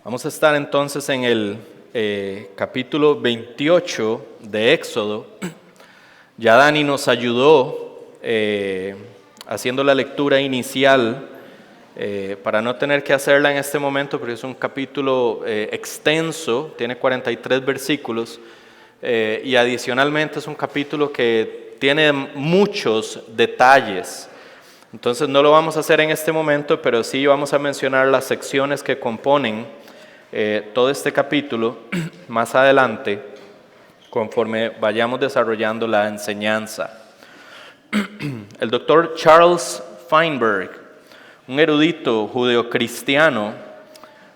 Vamos a estar entonces en el capítulo 28 de Éxodo. Ya Dani nos ayudó haciendo la lectura inicial para no tener que hacerla en este momento, porque es un capítulo extenso, tiene 43 versículos y adicionalmente es un capítulo que tiene muchos detalles. Entonces no lo vamos a hacer en este momento, pero sí vamos a mencionar las secciones que componen todo este capítulo más adelante, conforme vayamos desarrollando la enseñanza. El doctor Charles Feinberg, un erudito judeocristiano,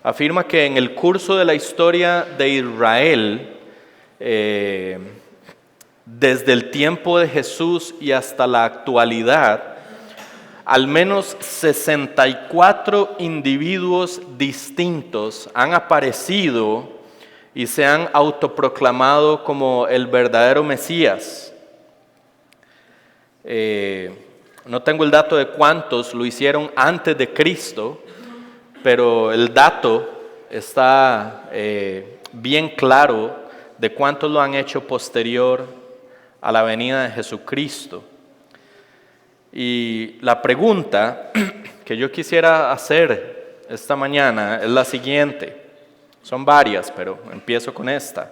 afirma que en el curso de la historia de Israel, desde el tiempo de Jesús y hasta la actualidad, al menos 64 individuos distintos han aparecido y se han autoproclamado como el verdadero Mesías. No tengo el dato de cuántos lo hicieron antes de Cristo, pero el dato está bien claro de cuántos lo han hecho posterior a la venida de Jesucristo. Y la pregunta que yo quisiera hacer esta mañana es la siguiente. Son varias, pero empiezo con esta.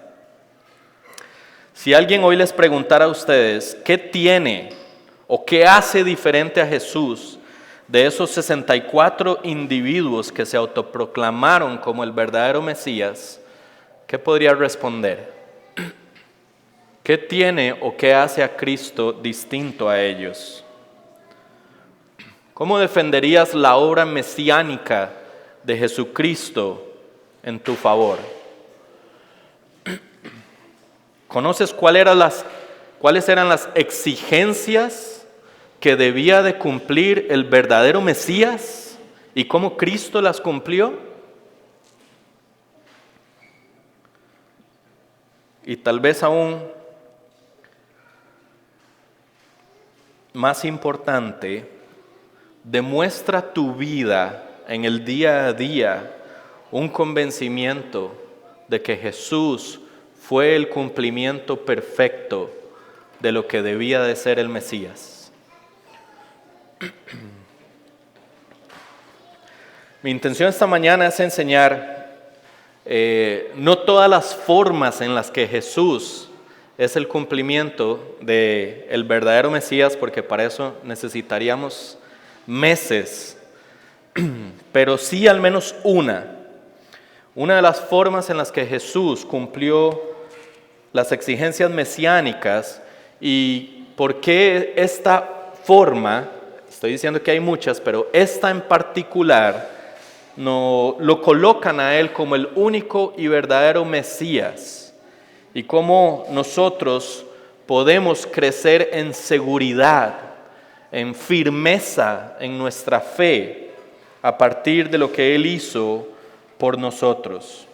Si alguien hoy les preguntara a ustedes qué tiene o qué hace diferente a Jesús de esos 64 individuos que se autoproclamaron como el verdadero Mesías, ¿qué podría responder? ¿Qué tiene o qué hace a Cristo distinto a ellos? ¿Cómo defenderías la obra mesiánica de Jesucristo en tu favor? ¿Conoces cuáles eran las exigencias que debía de cumplir el verdadero Mesías y cómo Cristo las cumplió? Y tal vez aún más importante, demuestra tu vida en el día a día un convencimiento de que Jesús fue el cumplimiento perfecto de lo que debía de ser el Mesías. Mi intención esta mañana es enseñar no todas las formas en las que Jesús es el cumplimiento del verdadero Mesías, porque para eso necesitaríamos meses, pero sí al menos una de las formas en las que Jesús cumplió las exigencias mesiánicas. Y por qué esta forma, estoy diciendo que hay muchas, pero esta en particular no lo colocan a él como el único y verdadero Mesías, y cómo nosotros podemos crecer en seguridad, en firmeza en nuestra fe a partir de lo que Él hizo por nosotros.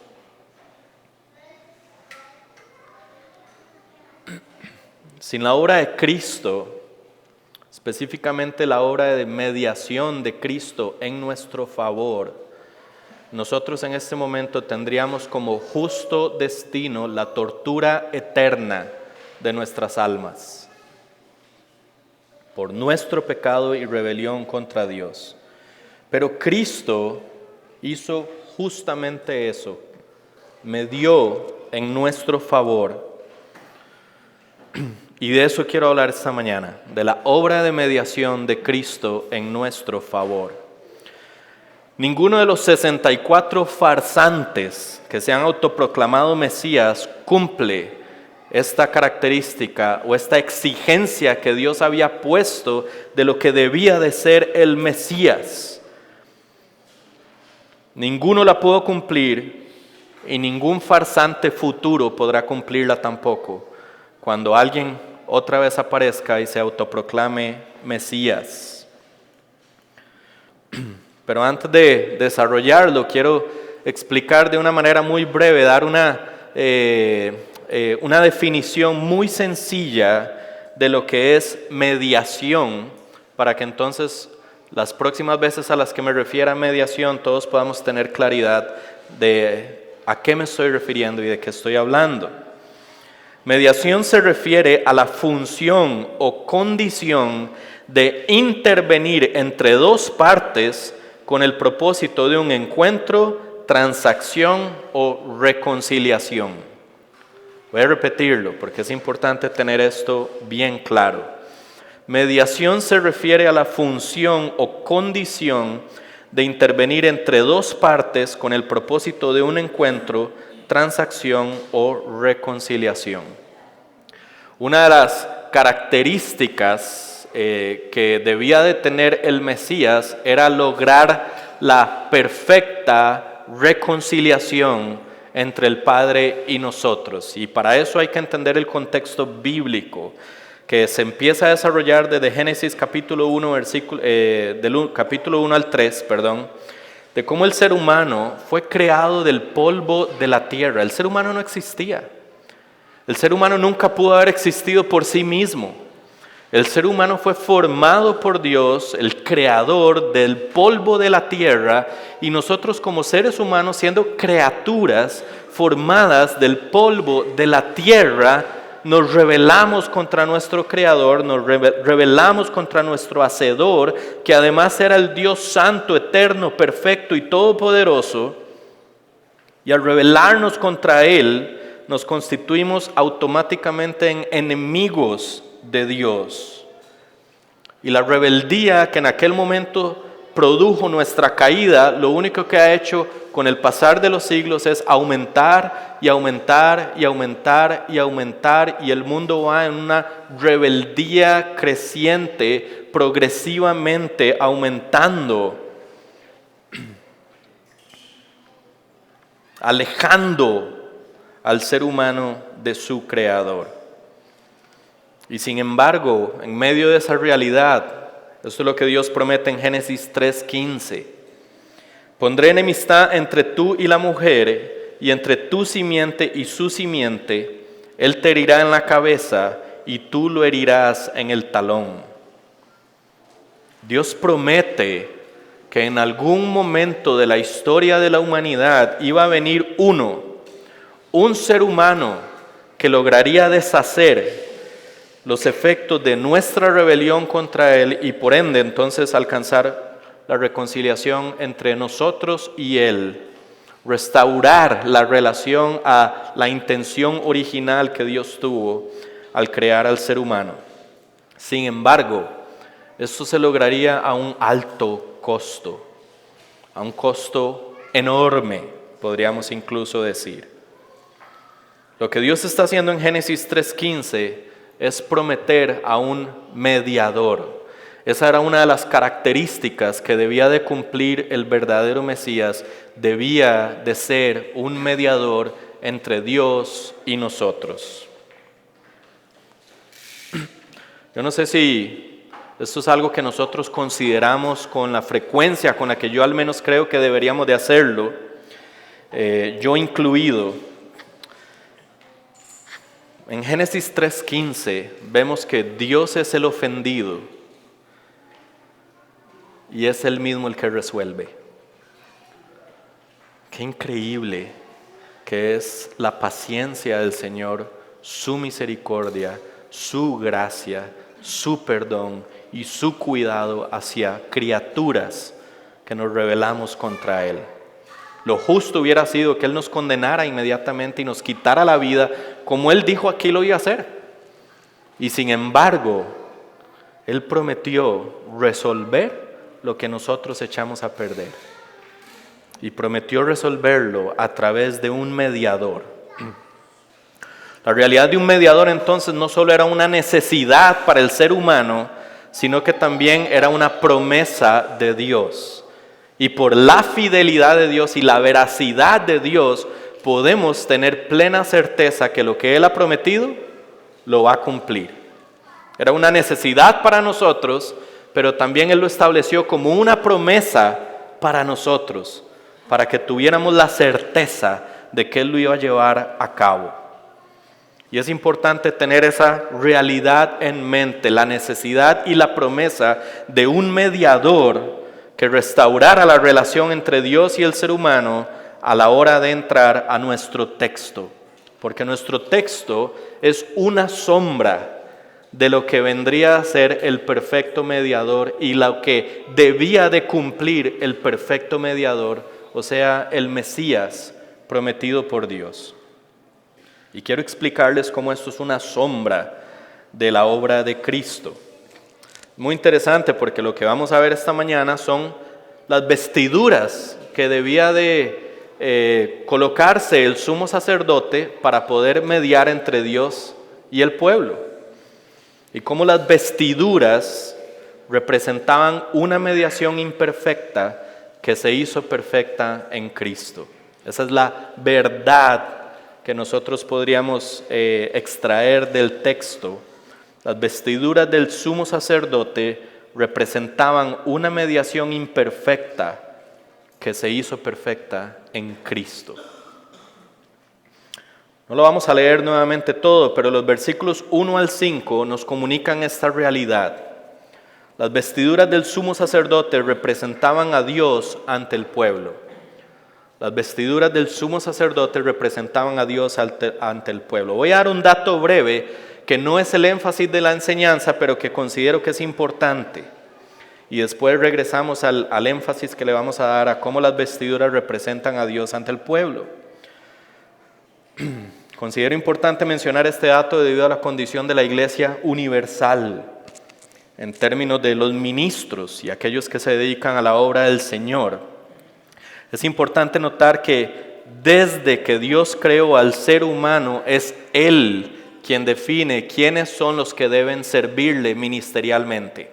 Sin la obra de Cristo, específicamente la obra de mediación de Cristo en nuestro favor, nosotros en este momento tendríamos como justo destino la tortura eterna de nuestras almas, por nuestro pecado y rebelión contra Dios. Pero Cristo hizo justamente eso, medió en nuestro favor. Y de eso quiero hablar esta mañana, de la obra de mediación de Cristo en nuestro favor. Ninguno de los 64 farsantes que se han autoproclamado Mesías cumple esta característica o esta exigencia que Dios había puesto de lo que debía de ser el Mesías. Ninguno la pudo cumplir y ningún farsante futuro podrá cumplirla tampoco cuando alguien otra vez aparezca y se autoproclame Mesías. Pero antes de desarrollarlo, quiero explicar de una manera muy breve, dar una definición muy sencilla de lo que es mediación, para que entonces las próximas veces a las que me refiera a mediación, todos podamos tener claridad de a qué me estoy refiriendo y de qué estoy hablando. Mediación se refiere a la función o condición de intervenir entre dos partes con el propósito de un encuentro, transacción o reconciliación. Voy a repetirlo porque es importante tener esto bien claro. Mediación se refiere a la función o condición de intervenir entre dos partes con el propósito de un encuentro, transacción o reconciliación. Una de las características que debía de tener el Mesías era lograr la perfecta reconciliación entre el Padre y nosotros. Y para eso hay que entender el contexto bíblico que se empieza a desarrollar desde Génesis capítulo 1, capítulo 1 al 3, de cómo el ser humano fue creado del polvo de la tierra. El ser humano no existía. El ser humano nunca pudo haber existido por sí mismo. El ser humano fue formado por Dios, el creador del polvo de la tierra, y nosotros como seres humanos, siendo criaturas formadas del polvo de la tierra, nos rebelamos contra nuestro creador, nos rebelamos contra nuestro hacedor, que además era el Dios santo, eterno, perfecto y todopoderoso, y al rebelarnos contra él, nos constituimos automáticamente en enemigos de Dios. Y la rebeldía que en aquel momento produjo nuestra caída, lo único que ha hecho con el pasar de los siglos es aumentar y aumentar y aumentar y aumentar, y el mundo va en una rebeldía creciente, progresivamente aumentando, alejando al ser humano de su creador. Y sin embargo, en medio de esa realidad, esto es lo que Dios promete en Génesis 3:15. Pondré enemistad entre tú y la mujer, y entre tu simiente y su simiente. Él te herirá en la cabeza, y tú lo herirás en el talón. Dios promete que en algún momento de la historia de la humanidad iba a venir un ser humano que lograría deshacer los efectos de nuestra rebelión contra Él y por ende entonces alcanzar la reconciliación entre nosotros y Él, restaurar la relación a la intención original que Dios tuvo al crear al ser humano. Sin embargo, esto se lograría a un alto costo, a un costo enorme, podríamos incluso decir. Lo que Dios está haciendo en Génesis 3:15 es prometer a un mediador. Esa era una de las características que debía de cumplir el verdadero Mesías. Debía de ser un mediador entre Dios y nosotros. Yo no sé si esto es algo que nosotros consideramos con la frecuencia con la que yo al menos creo que deberíamos de hacerlo, yo incluido. En Génesis 3:15 vemos que Dios es el ofendido y es Él mismo el que resuelve. Qué increíble que es la paciencia del Señor, su misericordia, su gracia, su perdón y su cuidado hacia criaturas que nos rebelamos contra Él. Lo justo hubiera sido que Él nos condenara inmediatamente y nos quitara la vida, como Él dijo aquí lo iba a hacer. Y sin embargo, Él prometió resolver lo que nosotros echamos a perder. Y prometió resolverlo a través de un mediador. La realidad de un mediador entonces no solo era una necesidad para el ser humano, sino que también era una promesa de Dios. Y por la fidelidad de Dios y la veracidad de Dios, podemos tener plena certeza que lo que Él ha prometido, lo va a cumplir. Era una necesidad para nosotros, pero también Él lo estableció como una promesa para nosotros, para que tuviéramos la certeza de que Él lo iba a llevar a cabo. Y es importante tener esa realidad en mente, la necesidad y la promesa de un mediador que restaurara la relación entre Dios y el ser humano a la hora de entrar a nuestro texto. Porque nuestro texto es una sombra de lo que vendría a ser el perfecto mediador y lo que debía de cumplir el perfecto mediador, o sea, el Mesías prometido por Dios. Y quiero explicarles cómo esto es una sombra de la obra de Cristo. Muy interesante porque lo que vamos a ver esta mañana son las vestiduras que debía de colocarse el sumo sacerdote para poder mediar entre Dios y el pueblo. Y cómo las vestiduras representaban una mediación imperfecta que se hizo perfecta en Cristo. Esa es la verdad que nosotros podríamos extraer del texto. Las vestiduras del sumo sacerdote representaban una mediación imperfecta que se hizo perfecta en Cristo. No lo vamos a leer nuevamente todo, pero los versículos 1 al 5 nos comunican esta realidad. Las vestiduras del sumo sacerdote representaban a Dios ante el pueblo. Las vestiduras del sumo sacerdote representaban a Dios ante el pueblo. Voy a dar un dato breve que no es el énfasis de la enseñanza, pero que considero que es importante. Y después regresamos al énfasis que le vamos a dar a cómo las vestiduras representan a Dios ante el pueblo. Considero importante mencionar este dato debido a la condición de la iglesia universal, en términos de los ministros y aquellos que se dedican a la obra del Señor. Es importante notar que desde que Dios creó al ser humano, es Él quien define quiénes son los que deben servirle ministerialmente.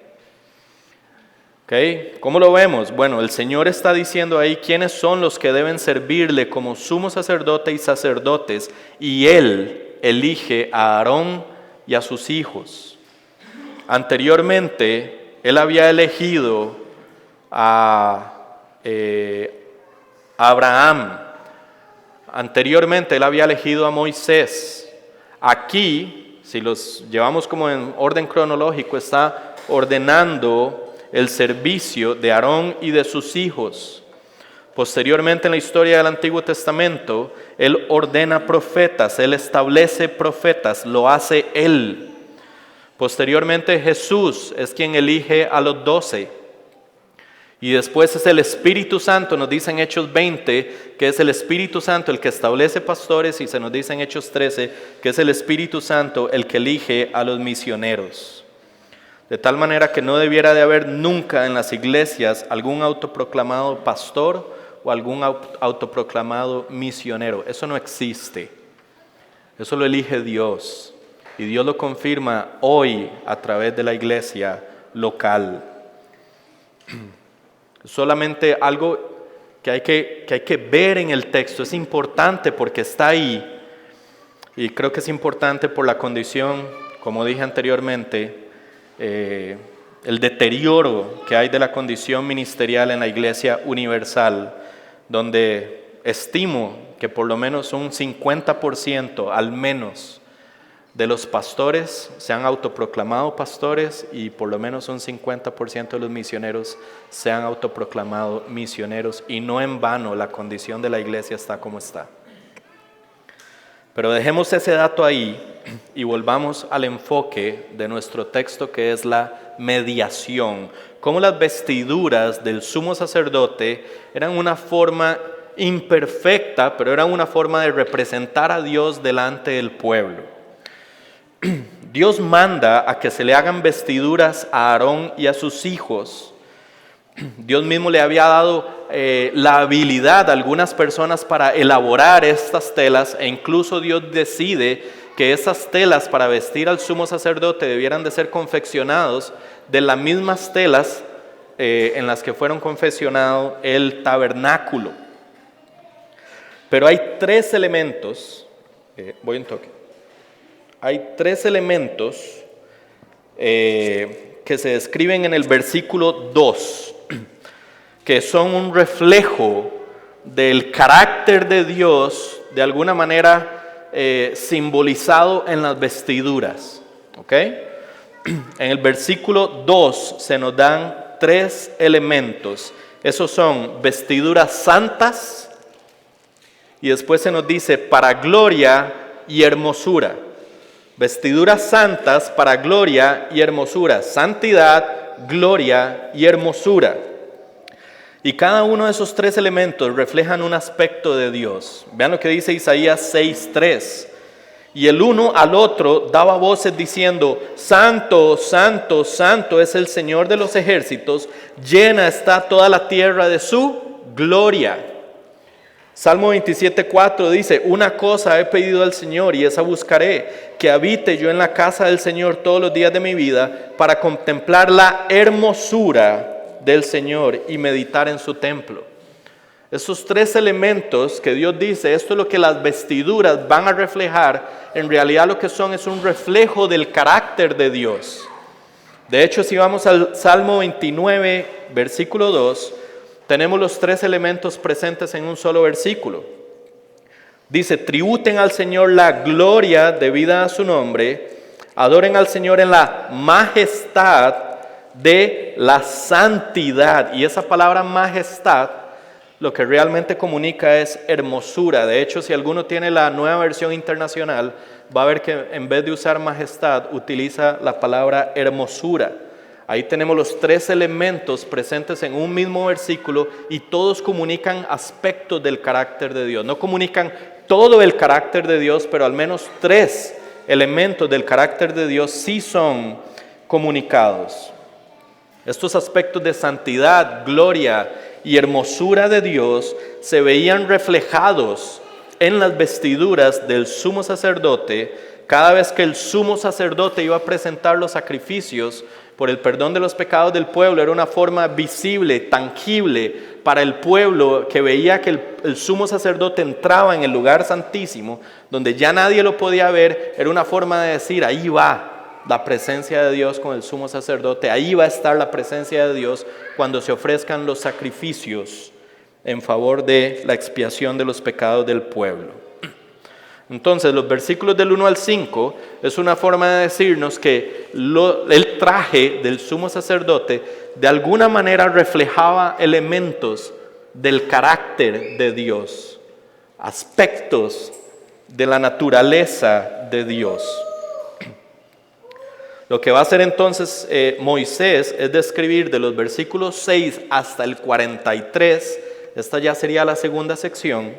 ¿Okay? ¿Cómo lo vemos? Bueno, el Señor está diciendo ahí quiénes son los que deben servirle como sumo sacerdote y sacerdotes, y Él elige a Aarón y a sus hijos. Anteriormente, Él había elegido a Abraham. Anteriormente Él había elegido a Moisés. Aquí, si los llevamos como en orden cronológico, está ordenando el servicio de Aarón y de sus hijos. Posteriormente en la historia del Antiguo Testamento, Él ordena profetas, Él establece profetas, lo hace Él. Posteriormente Jesús es quien elige a los 12. Y después es el Espíritu Santo, nos dice en Hechos 20, que es el Espíritu Santo el que establece pastores, y se nos dice en Hechos 13, que es el Espíritu Santo el que elige a los misioneros. De tal manera que no debiera de haber nunca en las iglesias algún autoproclamado pastor o algún autoproclamado misionero. Eso no existe. Eso lo elige Dios. Y Dios lo confirma hoy a través de la iglesia local. Solamente algo que hay que ver en el texto. Es importante porque está ahí. Y creo que es importante por la condición, como dije anteriormente, el deterioro que hay de la condición ministerial en la iglesia universal, donde estimo que por lo menos un 50% al menos de los pastores se han autoproclamado pastores y por lo menos un 50% de los misioneros se han autoproclamado misioneros, y no en vano la condición de la iglesia está como está. Pero dejemos ese dato ahí y volvamos al enfoque de nuestro texto, que es la mediación. Cómo las vestiduras del sumo sacerdote eran una forma imperfecta, pero eran una forma de representar a Dios delante del pueblo. Dios manda a que se le hagan vestiduras a Aarón y a sus hijos. Dios mismo le había dado la habilidad a algunas personas para elaborar estas telas, e incluso Dios decide que esas telas para vestir al sumo sacerdote debieran de ser confeccionados de las mismas telas en las que fueron confeccionado el tabernáculo. Pero hay tres elementos, hay tres elementos que se describen en el versículo 2, que son un reflejo del carácter de Dios, de alguna manera simbolizado en las vestiduras. ¿Ok? En el versículo 2 se nos dan 3 elementos. Esos son vestiduras santas y después se nos dice para gloria y hermosura. Vestiduras santas para gloria y hermosura. Santidad, gloria y hermosura. Y cada uno de esos 3 elementos reflejan un aspecto de Dios. Vean lo que dice Isaías 6:3. Y el uno al otro daba voces diciendo: Santo, santo, santo es el Señor de los ejércitos, llena está toda la tierra de su gloria. Salmo 27:4 dice: Una cosa he pedido al Señor y esa buscaré, que habite yo en la casa del Señor todos los días de mi vida, para contemplar la hermosura del Señor y meditar en su templo. Esos 3 elementos que Dios dice, esto es lo que las vestiduras van a reflejar, en realidad lo que son es un reflejo del carácter de Dios. De hecho, si vamos al Salmo 29, versículo 2, tenemos los 3 elementos presentes en un solo versículo. Dice: tributen al Señor la gloria debida a su nombre, adoren al Señor en la majestad de la santidad. Y esa palabra majestad lo que realmente comunica es hermosura. De hecho, si alguno tiene la nueva versión internacional, va a ver que en vez de usar majestad, utiliza la palabra hermosura. Ahí tenemos los 3 elementos presentes en un mismo versículo y todos comunican aspectos del carácter de Dios. No comunican todo el carácter de Dios, pero al menos 3 elementos del carácter de Dios sí son comunicados. Estos aspectos de santidad, gloria y hermosura de Dios se veían reflejados en las vestiduras del sumo sacerdote cada vez que el sumo sacerdote iba a presentar los sacrificios por el perdón de los pecados del pueblo. Era una forma visible, tangible para el pueblo que veía que el sumo sacerdote entraba en el lugar santísimo, donde ya nadie lo podía ver. Era una forma de decir: ahí va la presencia de Dios con el sumo sacerdote, ahí va a estar la presencia de Dios cuando se ofrezcan los sacrificios en favor de la expiación de los pecados del pueblo. Entonces, los versículos del 1 al 5 es una forma de decirnos que el traje del sumo sacerdote de alguna manera reflejaba elementos del carácter de Dios, aspectos de la naturaleza de Dios. Lo que va a hacer entonces Moisés es describir de los versículos 6 hasta el 43, esta ya sería la segunda sección,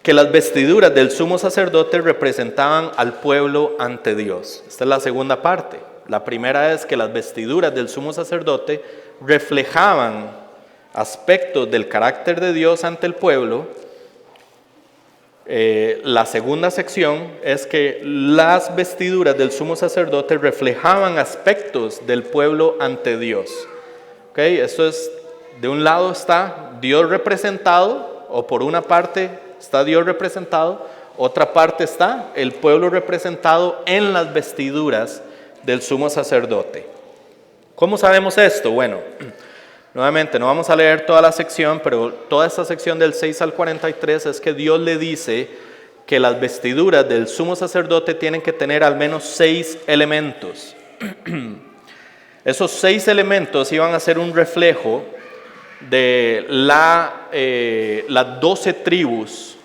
que las vestiduras del sumo sacerdote representaban al pueblo ante Dios. Esta es la segunda parte. La primera es que las vestiduras del sumo sacerdote reflejaban aspectos del carácter de Dios ante el pueblo. La segunda sección es que las vestiduras del sumo sacerdote reflejaban aspectos del pueblo ante Dios. ¿Okay? Esto es, de un lado está Dios representado, o por una parte está Dios representado, otra parte está el pueblo representado en las vestiduras del sumo sacerdote. ¿Cómo sabemos esto? Bueno, nuevamente, no vamos a leer toda la sección, pero toda esta sección del 6 al 43 es que Dios le dice que las vestiduras del sumo sacerdote tienen que tener al menos 6 elementos. Esos 6 elementos iban a ser un reflejo de las 12 tribus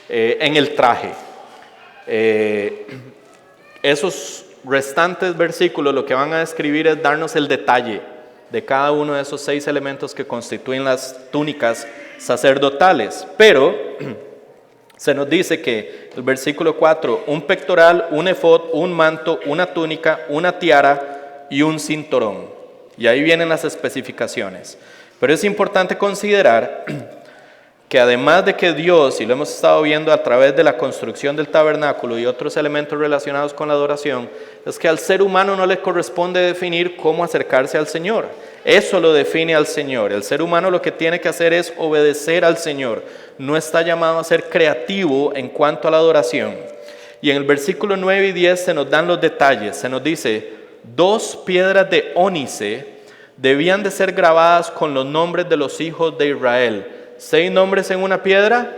en el traje. Esos restantes versículos lo que van a describir es darnos el detalle de cada uno de esos 6 elementos que constituyen las túnicas sacerdotales. Pero se nos dice que el versículo 4, un pectoral, un efod, un manto, una túnica, una tiara y un cinturón. Y ahí vienen las especificaciones. Pero es importante considerar que además de que Dios, y lo hemos estado viendo a través de la construcción del tabernáculo y otros elementos relacionados con la adoración, es que al ser humano no le corresponde definir cómo acercarse al Señor. Eso lo define al Señor. El ser humano lo que tiene que hacer es obedecer al Señor. No está llamado a ser creativo en cuanto a la adoración. Y en el versículo 9 y 10 se nos dan los detalles. Se nos dice: 2 piedras de ónice debían de ser grabadas con los nombres de los hijos de Israel. 6 nombres en una piedra,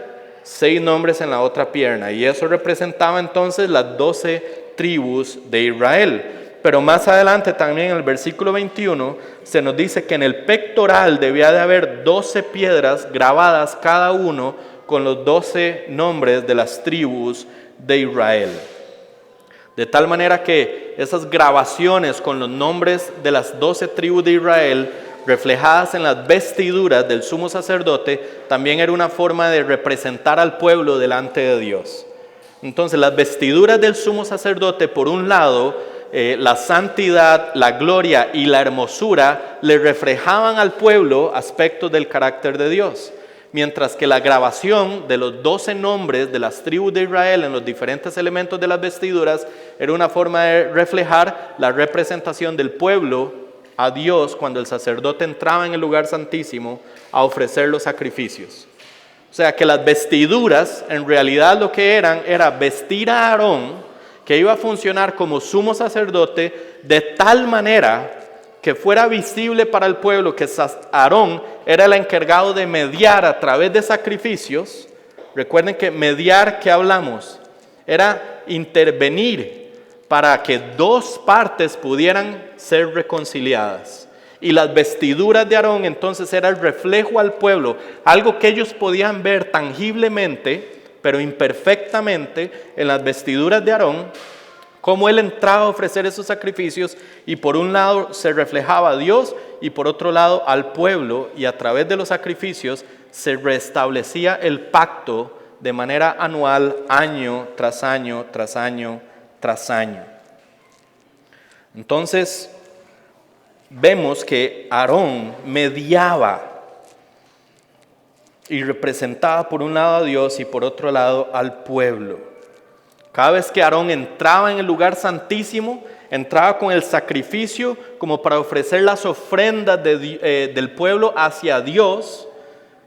6 nombres en la otra pierna, y eso representaba entonces las 12 tribus de Israel. Pero más adelante también en el versículo 21 se nos dice que en el pectoral debía de haber 12 piedras grabadas cada uno con los 12 nombres de las tribus de Israel. De tal manera que esas grabaciones con los nombres de las 12 tribus de Israel reflejadas en las vestiduras del sumo sacerdote también era una forma de representar al pueblo delante de Dios. Entonces las vestiduras del sumo sacerdote, por un lado, la santidad, la gloria y la hermosura le reflejaban al pueblo aspectos del carácter de Dios, mientras que la grabación de los 12 nombres de las tribus de Israel en los diferentes elementos de las vestiduras era una forma de reflejar la representación del pueblo a Dios cuando el sacerdote entraba en el lugar santísimo a ofrecer los sacrificios. O sea que las vestiduras en realidad lo que eran era vestir a Aarón, que iba a funcionar como sumo sacerdote, de tal manera que fuera visible para el pueblo que Aarón era el encargado de mediar a través de sacrificios. Recuerden que mediar, ¿qué hablamos? Era intervenir para que dos partes pudieran ser reconciliadas. Y las vestiduras de Aarón entonces era el reflejo al pueblo, algo que ellos podían ver tangiblemente, pero imperfectamente en las vestiduras de Aarón, cómo él entraba a ofrecer esos sacrificios y por un lado se reflejaba a Dios y por otro lado al pueblo, y a través de los sacrificios se restablecía el pacto de manera anual, año tras año, tras año, tras año. Entonces vemos que Aarón mediaba y representaba por un lado a Dios y por otro lado al pueblo. Cada vez que Aarón entraba en el lugar santísimo, entraba con el sacrificio como para ofrecer las ofrendas del pueblo hacia Dios,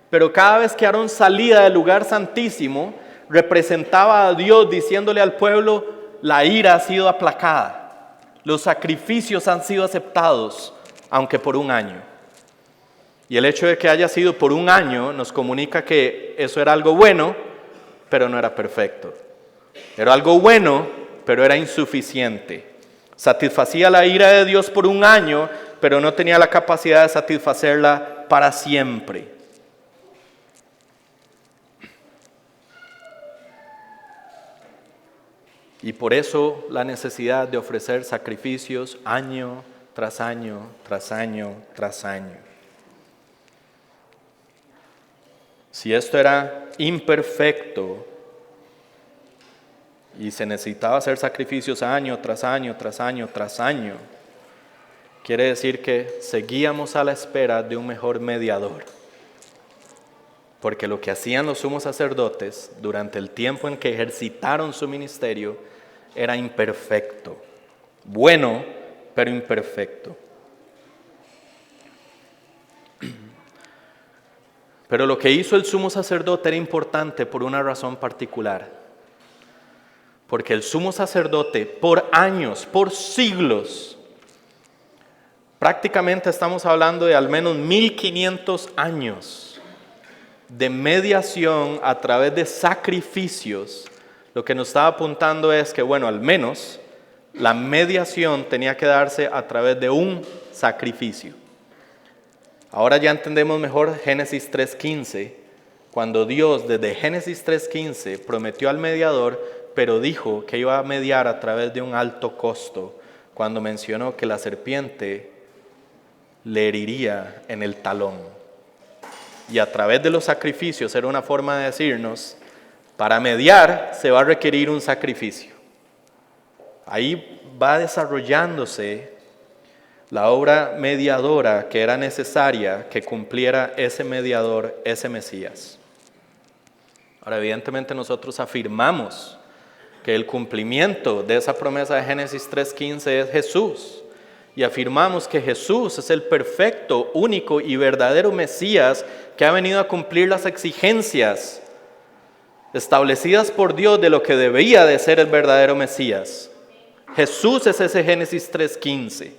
pero cada vez que Aarón salía del lugar santísimo, representaba a Dios diciéndole al pueblo: la ira ha sido aplacada, los sacrificios han sido aceptados, aunque por un año. Y el hecho de que haya sido por un año nos comunica que eso era algo bueno, pero no era perfecto. Era algo bueno, pero era insuficiente. Satisfacía la ira de Dios por un año, pero no tenía la capacidad de satisfacerla para siempre. Y por eso la necesidad de ofrecer sacrificios año tras año, tras año, tras año. Si esto era imperfecto y se necesitaba hacer sacrificios año tras año, tras año, tras año, quiere decir que seguíamos a la espera de un mejor mediador. Porque lo que hacían los sumos sacerdotes durante el tiempo en que ejercitaron su ministerio era imperfecto. Bueno, pero imperfecto. Pero lo que hizo el sumo sacerdote era importante por una razón particular. Porque el sumo sacerdote, por años, por siglos, prácticamente estamos hablando de al menos 1500 años de mediación a través de sacrificios, lo que nos estaba apuntando es que, bueno, al menos la mediación tenía que darse a través de un sacrificio. Ahora ya entendemos mejor Génesis 3:15, cuando Dios desde Génesis 3:15 prometió al mediador, pero dijo que iba a mediar a través de un alto costo, cuando mencionó que la serpiente le heriría en el talón. Y a través de los sacrificios era una forma de decirnos: para mediar se va a requerir un sacrificio. Ahí va desarrollándose la obra mediadora que era necesaria que cumpliera ese mediador, ese Mesías. Ahora, evidentemente nosotros afirmamos que el cumplimiento de esa promesa de Génesis 3:15 es Jesús. Y afirmamos que Jesús es el perfecto, único y verdadero Mesías que ha venido a cumplir las exigencias establecidas por Dios de lo que debía de ser el verdadero Mesías. Jesús es ese Génesis 3:15.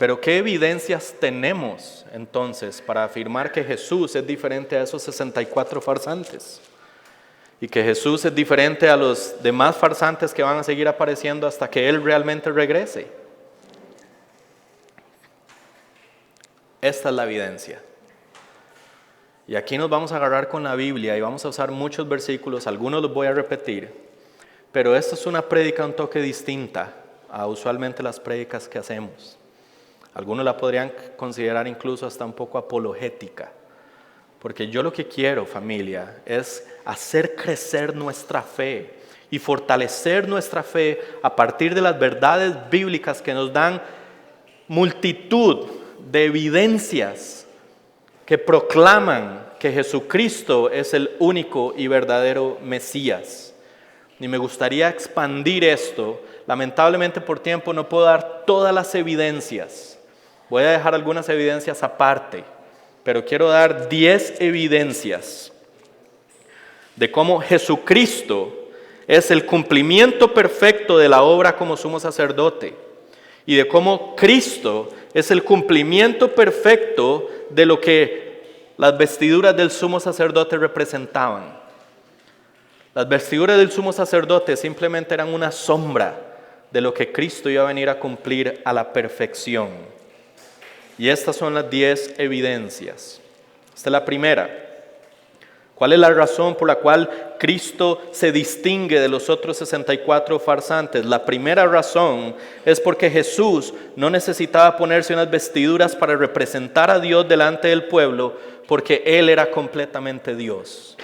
Pero ¿qué evidencias tenemos entonces para afirmar que Jesús es diferente a esos 64 farsantes? Y que Jesús es diferente a los demás farsantes que van a seguir apareciendo hasta que Él realmente regrese. Esta es la evidencia. Y aquí nos vamos a agarrar con la Biblia y vamos a usar muchos versículos, algunos los voy a repetir, pero esta es una prédica un toque distinta a usualmente las prédicas que hacemos. Algunos la podrían considerar incluso hasta un poco apologética, porque yo lo que quiero, familia, es hacer crecer nuestra fe y fortalecer nuestra fe a partir de las verdades bíblicas que nos dan multitud de evidencias que proclaman que Jesucristo es el único y verdadero Mesías. Y me gustaría expandir esto. Lamentablemente por tiempo no puedo dar todas las evidencias. Voy a dejar algunas evidencias aparte, pero quiero dar 10 evidencias de cómo Jesucristo es el cumplimiento perfecto de la obra como sumo sacerdote y de cómo Cristo es el cumplimiento perfecto de lo que las vestiduras del sumo sacerdote representaban. Las vestiduras del sumo sacerdote simplemente eran una sombra de lo que Cristo iba a venir a cumplir a la perfección. Y estas son las 10 evidencias. Esta es la primera. ¿Cuál es la razón por la cual Cristo se distingue de los otros 64 farsantes? La primera razón es porque Jesús no necesitaba ponerse unas vestiduras para representar a Dios delante del pueblo, porque Él era completamente Dios.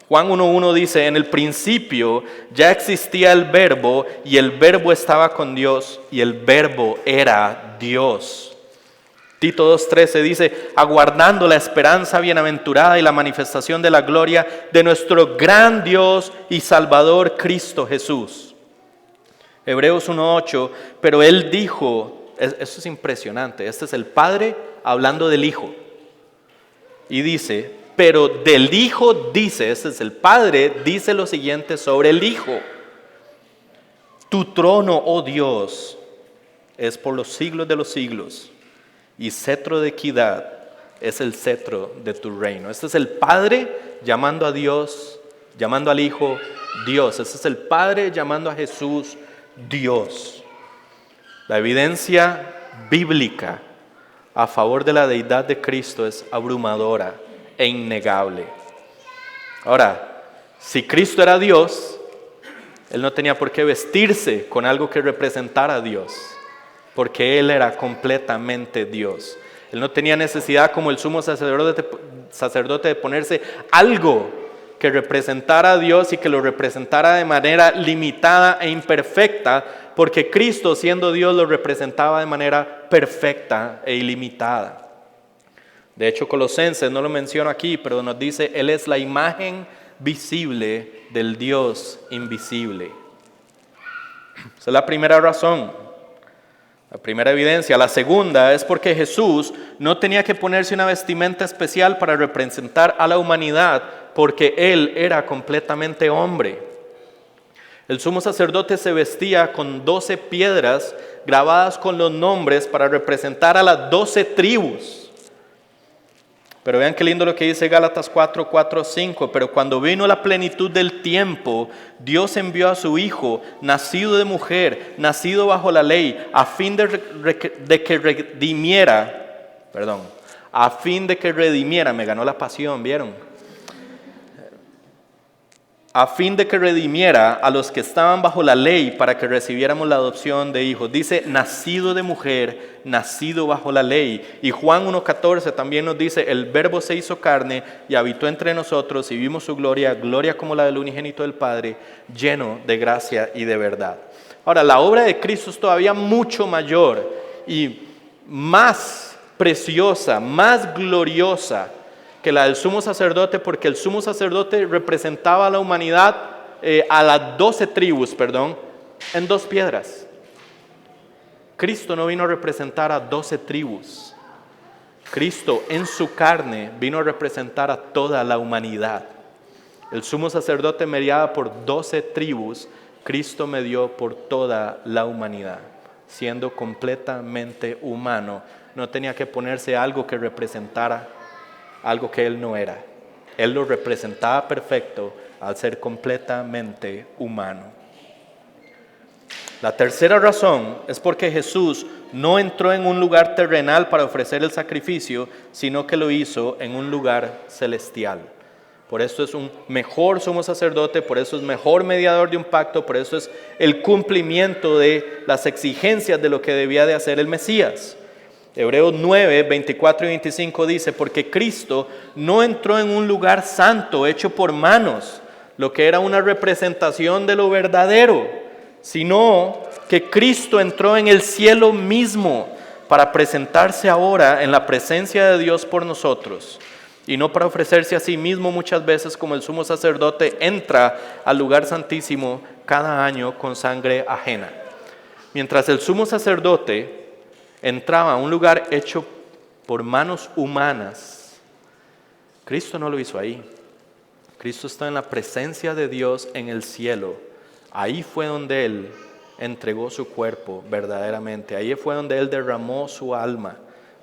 Juan 1:1 dice, en el principio ya existía el verbo y el verbo estaba con Dios y el verbo era Dios. Tito 2:13 dice, aguardando la esperanza bienaventurada y la manifestación de la gloria de nuestro gran Dios y Salvador Cristo Jesús. Hebreos 1:8, pero Él dijo, esto es impresionante, este es el Padre hablando del Hijo. Y dice, pero del Hijo dice, este es el Padre, dice lo siguiente sobre el Hijo. Tu trono, oh Dios, es por los siglos de los siglos. Y cetro de equidad es el cetro de tu reino. Este es el Padre llamando a Dios, llamando al Hijo Dios. Este es el Padre llamando a Jesús Dios. La evidencia bíblica a favor de la deidad de Cristo es abrumadora e innegable. Ahora, si Cristo era Dios, Él no tenía por qué vestirse con algo que representara a Dios, porque Él era completamente Dios. Él no tenía necesidad como el sumo sacerdote de ponerse algo que representara a Dios y que lo representara de manera limitada e imperfecta, porque Cristo, siendo Dios, lo representaba de manera perfecta e ilimitada. De hecho, Colosenses, no lo menciono aquí, pero nos dice, Él es la imagen visible del Dios invisible. Esa es la primera razón. La primera evidencia. La segunda es porque Jesús no tenía que ponerse una vestimenta especial para representar a la humanidad, porque Él era completamente hombre. El sumo sacerdote se vestía con 12 piedras grabadas con los nombres para representar a las 12 tribus. Pero vean qué lindo lo que dice Gálatas 4:5. Pero cuando vino la plenitud del tiempo, Dios envió a su Hijo, nacido de mujer, nacido bajo la ley, a fin de que redimiera, me ganó la pasión, ¿vieron? A fin de que redimiera a los que estaban bajo la ley para que recibiéramos la adopción de hijos. Dice, nacido de mujer, nacido bajo la ley. Y Juan 1:14 también nos dice, el verbo se hizo carne y habitó entre nosotros y vimos su gloria, gloria como la del unigénito del Padre, lleno de gracia y de verdad. Ahora, la obra de Cristo es todavía mucho mayor y más preciosa, más gloriosa que la del sumo sacerdote, porque el sumo sacerdote representaba a la humanidad, a las 12 tribus, en 2 piedras. Cristo no vino a representar a 12 tribus. Cristo en su carne vino a representar a toda la humanidad. El sumo sacerdote mediaba por 12 tribus, Cristo medió por toda la humanidad. siendo completamente humano. No tenía que ponerse algo que representara algo que Él no era. Él lo representaba perfecto al ser completamente humano. La tercera razón es porque Jesús no entró en un lugar terrenal para ofrecer el sacrificio, sino que lo hizo en un lugar celestial. Por eso es un mejor sumo sacerdote, por eso es mejor mediador de un pacto, por eso es el cumplimiento de las exigencias de lo que debía de hacer el Mesías. Hebreos 9, 24 y 25 dice, porque Cristo no entró en un lugar santo hecho por manos, lo que era una representación de lo verdadero, sino que Cristo entró en el cielo mismo para presentarse ahora en la presencia de Dios por nosotros, y no para ofrecerse a sí mismo muchas veces como el sumo sacerdote entra al lugar santísimo cada año con sangre ajena. Mientras el sumo sacerdote entraba a un lugar hecho por manos humanas, Cristo no lo hizo ahí. Cristo está en la presencia de Dios en el cielo. Ahí fue donde Él entregó su cuerpo verdaderamente. Ahí fue donde Él derramó su alma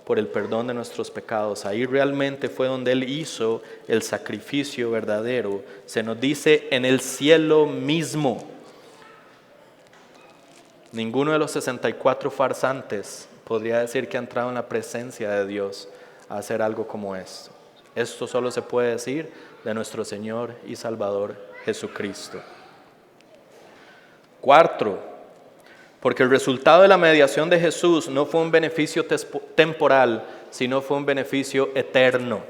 por el perdón de nuestros pecados. Ahí realmente fue donde Él hizo el sacrificio verdadero. Se nos dice en el cielo mismo. Ninguno de los 64 farsantes podría decir que ha entrado en la presencia de Dios a hacer algo como esto. Esto solo se puede decir de nuestro Señor y Salvador Jesucristo. Cuarto, porque el resultado de la mediación de Jesús no fue un beneficio temporal, sino fue un beneficio eterno.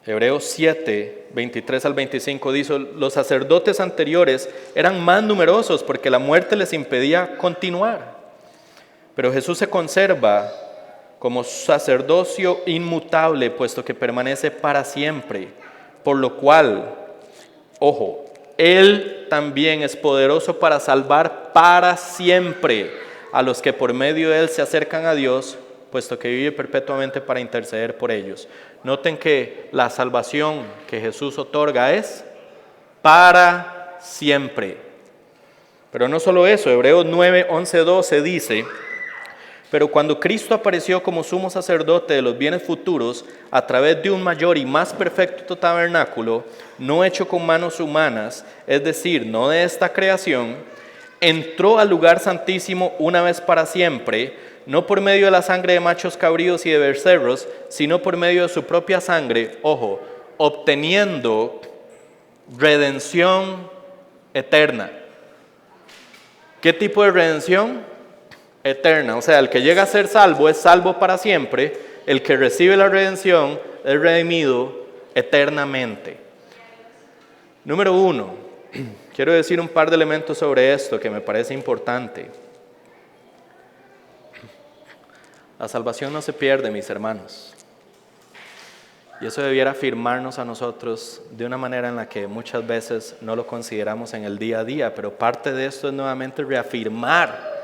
Hebreos 7, 23 al 25 dice, los sacerdotes anteriores eran más numerosos porque la muerte les impedía continuar. Pero Jesús se conserva como sacerdocio inmutable, puesto que permanece para siempre, por lo cual, ojo, Él también es poderoso para salvar para siempre a los que por medio de Él se acercan a Dios, puesto que vive perpetuamente para interceder por ellos. Noten que la salvación que Jesús otorga es para siempre. Pero no solo eso, Hebreos 9, 11, 12 dice, pero cuando Cristo apareció como sumo sacerdote de los bienes futuros, a través de un mayor y más perfecto tabernáculo, no hecho con manos humanas, es decir, no de esta creación, entró al lugar santísimo una vez para siempre, no por medio de la sangre de machos cabríos y de becerros, sino por medio de su propia sangre, ojo, obteniendo redención eterna. ¿Qué tipo de redención? Eterna, o sea, el que llega a ser salvo es salvo para siempre, el que recibe la redención es redimido eternamente. Número 1, quiero decir un par de elementos sobre esto que me parece importante. La salvación no se pierde, mis hermanos. Y eso debiera afirmarnos a nosotros de una manera en la que muchas veces no lo consideramos en el día a día, pero parte de esto es nuevamente reafirmar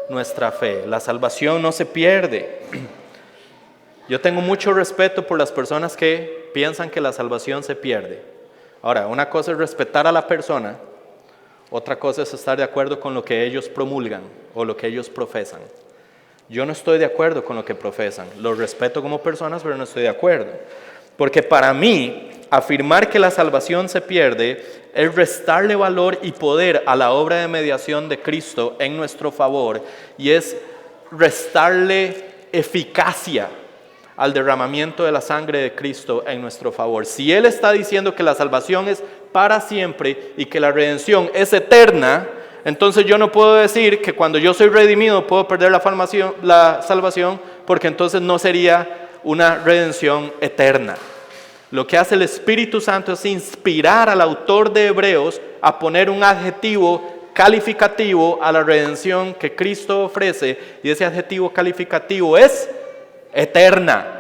nuestra fe. La salvación no se pierde. Yo tengo mucho respeto por las personas que piensan que la salvación se pierde. Ahora, una cosa es respetar a la persona, otra cosa es estar de acuerdo con lo que ellos promulgan o lo que ellos profesan. Yo no estoy de acuerdo con lo que profesan. Los respeto como personas, pero no estoy de acuerdo. Porque para mí, afirmar que la salvación se pierde es restarle valor y poder a la obra de mediación de Cristo en nuestro favor y es restarle eficacia al derramamiento de la sangre de Cristo en nuestro favor. Si Él está diciendo que la salvación es para siempre y que la redención es eterna, entonces yo no puedo decir que cuando yo soy redimido puedo perder la salvación, porque entonces no sería una redención eterna. Lo que hace el Espíritu Santo es inspirar al autor de Hebreos a poner un adjetivo calificativo a la redención que Cristo ofrece, y ese adjetivo calificativo es eterna.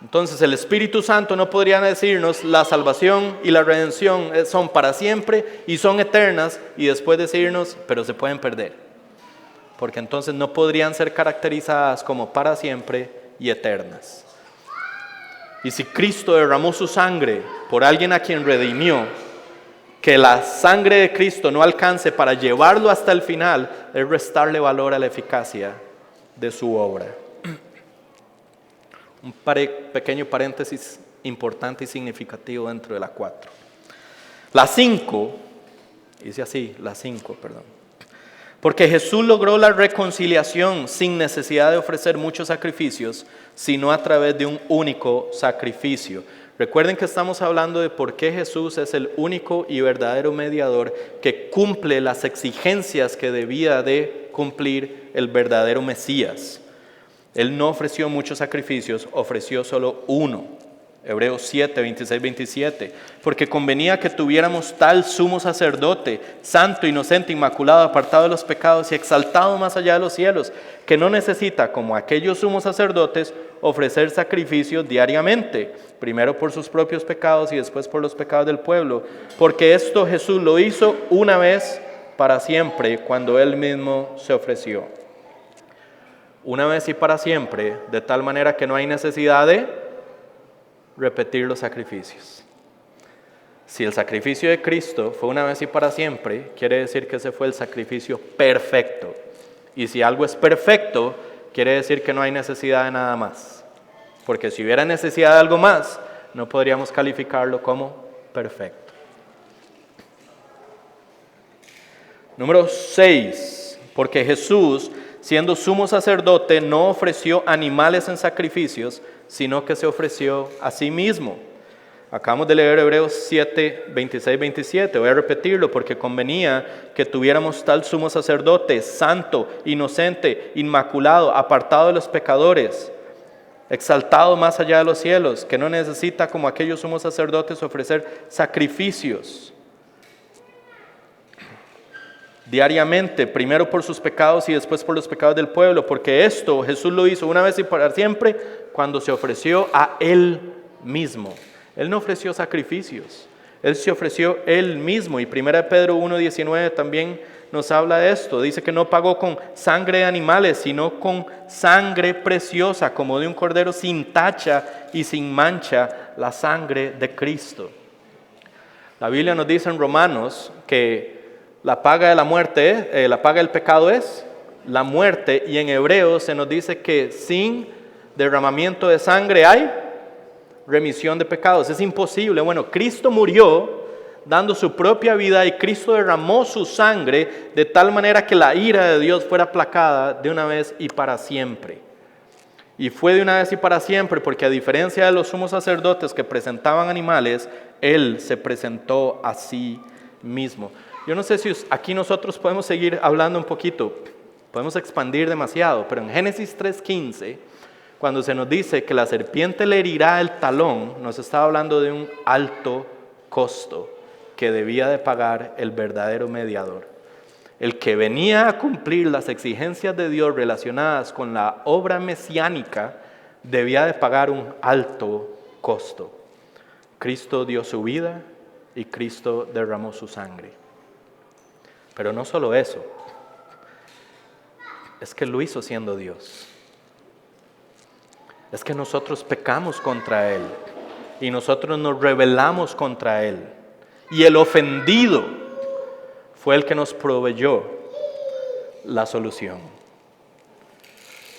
Entonces el Espíritu Santo no podría decirnos la salvación y la redención son para siempre y son eternas, y después decirnos, pero se pueden perder, porque entonces no podrían ser caracterizadas como para siempre y eternas. Y si Cristo derramó su sangre por alguien a quien redimió, que la sangre de Cristo no alcance para llevarlo hasta el final, es restarle valor a la eficacia de su obra. Un pequeño paréntesis importante y significativo dentro de la 4. La 5, dice así, la 5, perdón. Porque Jesús logró la reconciliación sin necesidad de ofrecer muchos sacrificios, sino a través de un único sacrificio. Recuerden que estamos hablando de por qué Jesús es el único y verdadero mediador que cumple las exigencias que debía de cumplir el verdadero Mesías. Él no ofreció muchos sacrificios, ofreció solo uno. Hebreos 7, 26, 27. Porque convenía que tuviéramos tal sumo sacerdote, santo, inocente, inmaculado, apartado de los pecados y exaltado más allá de los cielos, que no necesita, como aquellos sumos sacerdotes, ofrecer sacrificios diariamente, primero por sus propios pecados y después por los pecados del pueblo, porque esto Jesús lo hizo una vez para siempre, cuando Él mismo se ofreció. Una vez y para siempre, de tal manera que no hay necesidad de repetir los sacrificios. Si el sacrificio de Cristo fue una vez y para siempre, quiere decir que ese fue el sacrificio perfecto. Y si algo es perfecto, quiere decir que no hay necesidad de nada más. Porque si hubiera necesidad de algo más, no podríamos calificarlo como perfecto. Número 6. Porque Jesús, siendo sumo sacerdote, no ofreció animales en sacrificios, sino que se ofreció a sí mismo. Acabamos de leer Hebreos 7, 26, 27. Voy a repetirlo porque convenía que tuviéramos tal sumo sacerdote, santo, inocente, inmaculado, apartado de los pecadores, exaltado más allá de los cielos, que no necesita, como aquellos sumos sacerdotes, ofrecer sacrificios diariamente, primero por sus pecados y después por los pecados del pueblo, porque esto Jesús lo hizo una vez y para siempre cuando se ofreció a Él mismo. Él no ofreció sacrificios, Él se ofreció Él mismo. Y 1 Pedro 1:19 también nos habla de esto. Dice que no pagó con sangre de animales, sino con sangre preciosa, como de un cordero sin tacha y sin mancha, la sangre de Cristo. La Biblia nos dice en Romanos que la paga de la muerte, la paga del pecado es la muerte, y en Hebreos se nos dice que sin derramamiento de sangre hay remisión de pecados. Es imposible. Bueno, Cristo murió dando su propia vida y Cristo derramó su sangre de tal manera que la ira de Dios fuera aplacada de una vez y para siempre. Y fue de una vez y para siempre porque, a diferencia de los sumos sacerdotes que presentaban animales, Él se presentó a sí mismo. Yo no sé si aquí nosotros podemos seguir hablando un poquito, podemos expandir demasiado, pero en Génesis 3:15, cuando se nos dice que la serpiente le herirá el talón, nos está hablando de un alto costo que debía de pagar el verdadero mediador. El que venía a cumplir las exigencias de Dios relacionadas con la obra mesiánica debía de pagar un alto costo. Cristo dio su vida y Cristo derramó su sangre. Pero no solo eso, es que lo hizo siendo Dios. Es que nosotros pecamos contra Él y nosotros nos rebelamos contra Él. Y el ofendido fue el que nos proveyó la solución.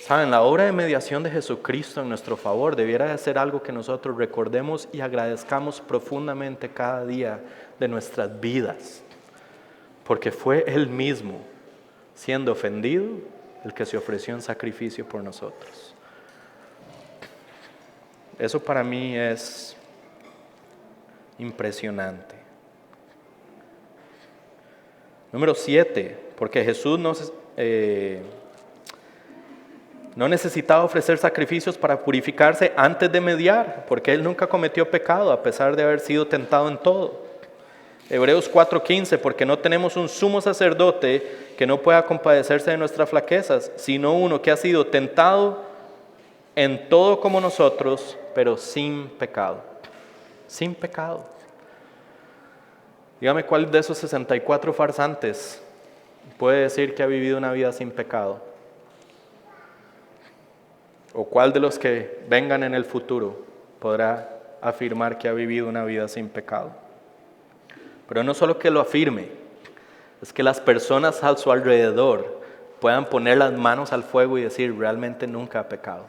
Saben, la obra de mediación de Jesucristo en nuestro favor debiera de ser algo que nosotros recordemos y agradezcamos profundamente cada día de nuestras vidas. Porque fue Él mismo, siendo ofendido, el que se ofreció en sacrificio por nosotros. Eso para mí es impresionante. Número 7, porque Jesús no necesitaba ofrecer sacrificios para purificarse antes de mediar, porque Él nunca cometió pecado a pesar de haber sido tentado en todo. Hebreos 4:15, porque no tenemos un sumo sacerdote que no pueda compadecerse de nuestras flaquezas, sino uno que ha sido tentado en todo como nosotros, pero sin pecado. Sin pecado. Dígame cuál de esos 64 farsantes puede decir que ha vivido una vida sin pecado. ¿O cuál de los que vengan en el futuro podrá afirmar que ha vivido una vida sin pecado? Pero no solo que lo afirme, es que las personas a su alrededor puedan poner las manos al fuego y decir, realmente nunca ha pecado.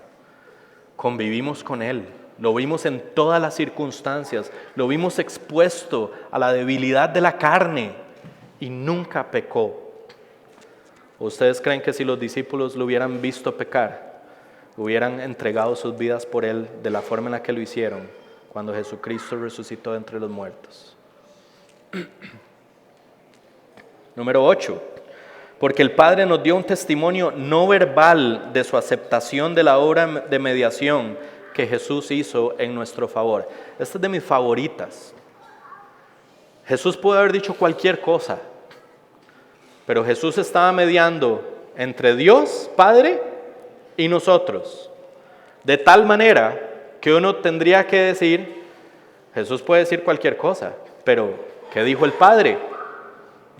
Convivimos con Él, lo vimos en todas las circunstancias, lo vimos expuesto a la debilidad de la carne y nunca pecó. ¿Ustedes creen que si los discípulos lo hubieran visto pecar, hubieran entregado sus vidas por Él de la forma en la que lo hicieron cuando Jesucristo resucitó de entre los muertos? Número 8. Porque el Padre nos dio un testimonio no verbal de su aceptación de la obra de mediación que Jesús hizo en nuestro favor. Esta es de mis favoritas. Jesús pudo haber dicho cualquier cosa, pero Jesús estaba mediando entre Dios, Padre, y nosotros. De tal manera que uno tendría que decir, Jesús puede decir cualquier cosa, pero ¿qué dijo el Padre?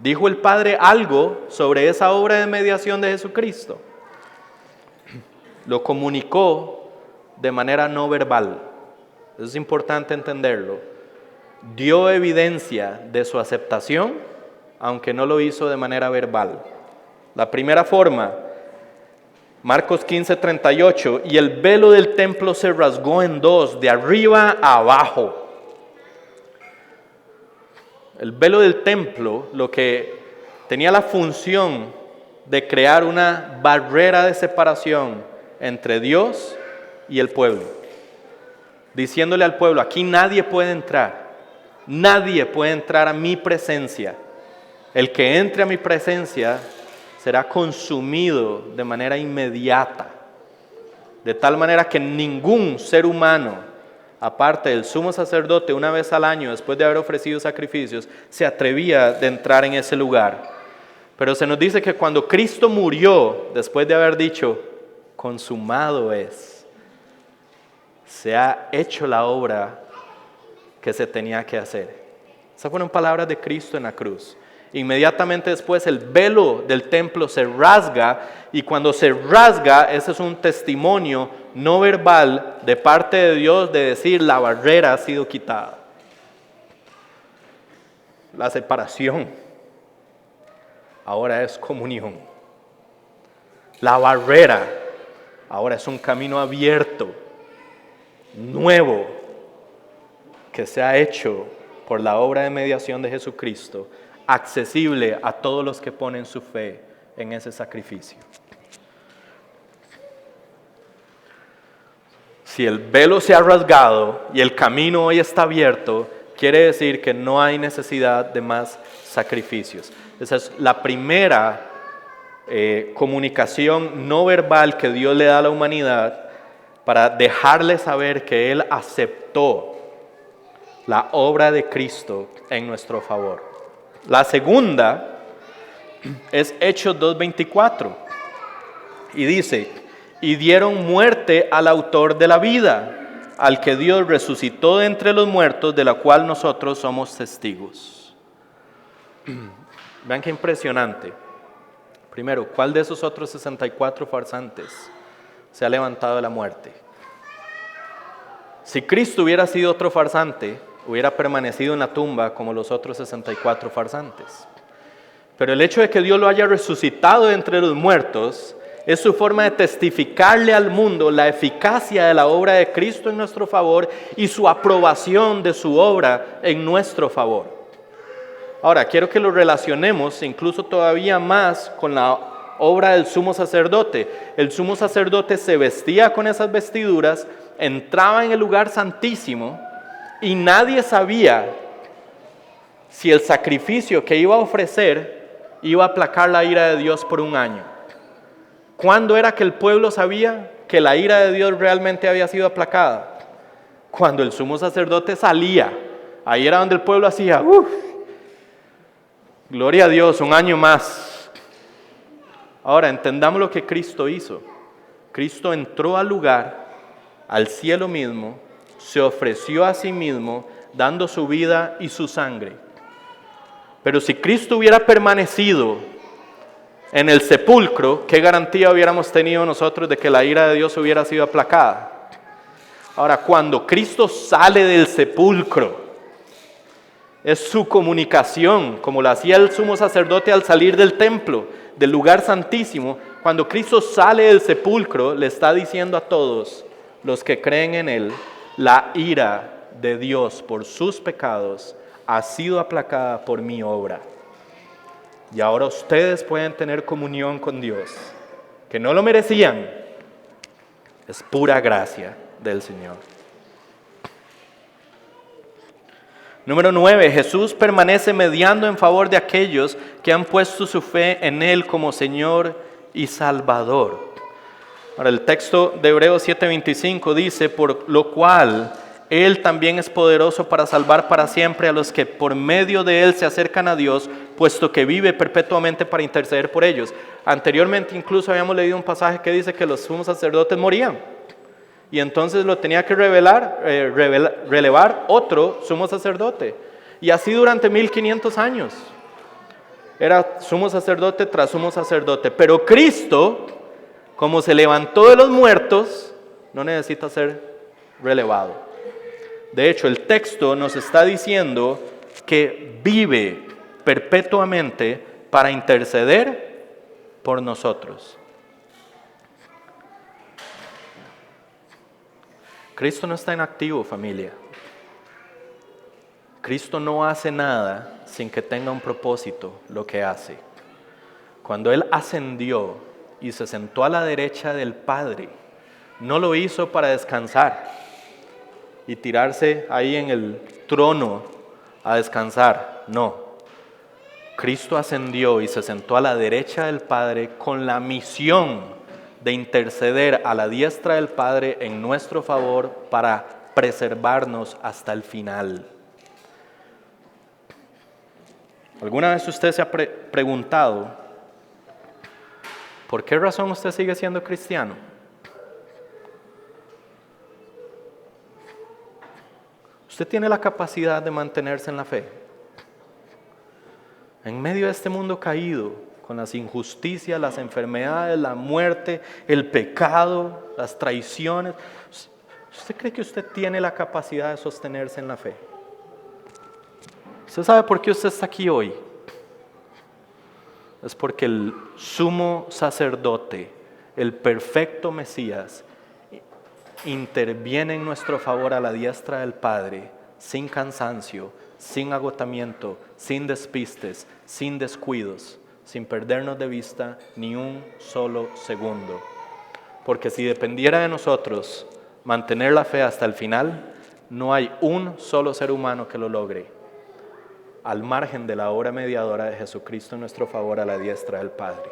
¿Dijo el Padre algo sobre esa obra de mediación de Jesucristo? Lo comunicó de manera no verbal. Eso es importante entenderlo. Dio evidencia de su aceptación, aunque no lo hizo de manera verbal. La primera forma, Marcos 15:38, y el velo del templo se rasgó en dos, de arriba a abajo. El velo del templo, lo que tenía la función de crear una barrera de separación entre Dios y el pueblo, diciéndole al pueblo, aquí nadie puede entrar a mi presencia. El que entre a mi presencia será consumido de manera inmediata, de tal manera que ningún ser humano, aparte del sumo sacerdote, una vez al año, después de haber ofrecido sacrificios, se atrevía de entrar en ese lugar. Pero se nos dice que cuando Cristo murió, después de haber dicho, consumado es, se ha hecho la obra que se tenía que hacer. Esas fueron palabras de Cristo en la cruz. Inmediatamente después el velo del templo se rasga, y cuando se rasga, ese es un testimonio no verbal de parte de Dios de decir, la barrera ha sido quitada. La separación ahora es comunión. La barrera ahora es un camino abierto, nuevo, que se ha hecho por la obra de mediación de Jesucristo, accesible a todos los que ponen su fe en ese sacrificio. Si el velo se ha rasgado y el camino hoy está abierto, quiere decir que no hay necesidad de más sacrificios. Esa es la primera comunicación no verbal que Dios le da a la humanidad para dejarle saber que Él aceptó la obra de Cristo en nuestro favor. La segunda es Hechos 2:24 y dice, y dieron muerte al autor de la vida, al que Dios resucitó de entre los muertos, de la cual nosotros somos testigos. Vean qué impresionante. Primero, ¿cuál de esos otros 64 farsantes se ha levantado de la muerte? Si Cristo hubiera sido otro farsante, hubiera permanecido en la tumba como los otros 64 farsantes. Pero el hecho de que Dios lo haya resucitado de entre los muertos es su forma de testificarle al mundo la eficacia de la obra de Cristo en nuestro favor y su aprobación de su obra en nuestro favor. Ahora, quiero que lo relacionemos incluso todavía más con la obra del sumo sacerdote. El sumo sacerdote se vestía con esas vestiduras, entraba en el lugar santísimo y nadie sabía si el sacrificio que iba a ofrecer iba a aplacar la ira de Dios por un año. ¿Cuándo era que el pueblo sabía que la ira de Dios realmente había sido aplacada? Cuando el sumo sacerdote salía. Ahí era donde el pueblo hacía, gloria a Dios, un año más. Ahora, entendamos lo que Cristo hizo. Cristo entró al lugar, al cielo mismo, se ofreció a sí mismo, dando su vida y su sangre. Pero si Cristo hubiera permanecido en el sepulcro, ¿qué garantía hubiéramos tenido nosotros de que la ira de Dios hubiera sido aplacada? Ahora, cuando Cristo sale del sepulcro, es su comunicación, como lo hacía el sumo sacerdote al salir del templo, del lugar santísimo. Cuando Cristo sale del sepulcro, le está diciendo a todos los que creen en Él, la ira de Dios por sus pecados ha sido aplacada por mi obra. Y ahora ustedes pueden tener comunión con Dios, que no lo merecían. Es pura gracia del Señor. Número 9, Jesús permanece mediando en favor de aquellos que han puesto su fe en Él como Señor y Salvador. Ahora el texto de Hebreos 7:25 dice, por lo cual Él también es poderoso para salvar para siempre a los que por medio de Él se acercan a Dios, puesto que vive perpetuamente para interceder por ellos. Anteriormente incluso habíamos leído un pasaje que dice que los sumos sacerdotes morían. Y entonces lo tenía que relevar otro sumo sacerdote. Y así durante 1500 años. Era sumo sacerdote tras sumo sacerdote. Pero Cristo, como se levantó de los muertos, no necesita ser relevado. De hecho, el texto nos está diciendo que vive perpetuamente para interceder por nosotros. Cristo no está inactivo, familia. Cristo no hace nada sin que tenga un propósito lo que hace. Cuando Él ascendió y se sentó a la derecha del Padre, no lo hizo para descansar y tirarse ahí en el trono a descansar. No. Cristo ascendió y se sentó a la derecha del Padre con la misión de interceder a la diestra del Padre en nuestro favor para preservarnos hasta el final. ¿Alguna vez usted se ha preguntado por qué razón usted sigue siendo cristiano? Usted tiene la capacidad de mantenerse en la fe. En medio de este mundo caído, con las injusticias, las enfermedades, la muerte, el pecado, las traiciones. ¿Usted cree que usted tiene la capacidad de sostenerse en la fe? ¿Usted sabe por qué usted está aquí hoy? Es porque el sumo sacerdote, el perfecto Mesías, interviene en nuestro favor a la diestra del Padre, sin cansancio, sin agotamiento, sin despistes, sin descuidos, sin perdernos de vista ni un solo segundo. Porque si dependiera de nosotros mantener la fe hasta el final, no hay un solo ser humano que lo logre, al margen de la obra mediadora de Jesucristo en nuestro favor a la diestra del Padre.